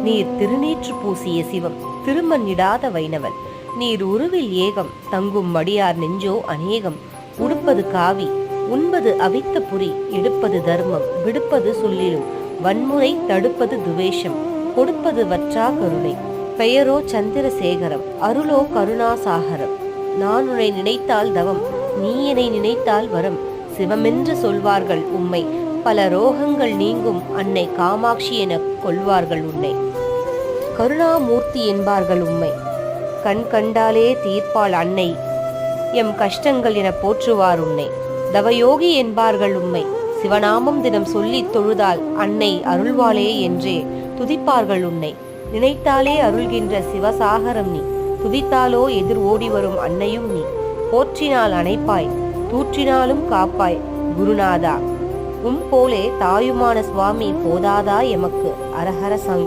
நீர் திருநீற்று பூசிய சிவம், திருமண்ணிடாத வைணவன். நீர் உருவில் ஏகம், தங்கும் மடியார் நெஞ்சோ அநேகம். உடுப்பது காவி, உண்பது அவித்த புரி, எடுப்பது தர்மம், விடுப்பது சொல்லிலும், வன்முறை தடுப்பது துவேஷம், கொடுப்பது வற்றா கருணை. பெயரோ சந்திரசேகரம், அருளோ கருணாசாகரம். நான் உன்னை நினைத்தால் தவம், நீ என்னை நினைத்தால் வரம். சிவமென்று சொல்வார்கள் உம்மை, பல ரோகங்கள் நீங்கும் அன்னை காமாட்சி என கொள்வார்கள் உன்னை. கருணாமூர்த்தி என்பார்கள் உம்மை, கண் கண்டாலே தீர்ப்பாள் அன்னை, எம் கஷ்டங்கள் என போற்றுவார் உன்னை. தவயோகி என்பார்கள் உம்மை, சிவநாமம் தினம் சொல்லி தொழுதால் அன்னை அருள்வாளே என்றே துதிப்பார்கள் உன்னை. நினைத்தாலே அருள்கின்ற சிவசாகரம் நீ, துதித்தாலோ எதிர் ஓடி வரும் அன்னையும் நீ. போற்றினால் அணைப்பாய், தூற்றினாலும் காப்பாய் குருநாதா. போலே தாயுமான சுவாமி போதாதா எமக்கு. அரஹர சங்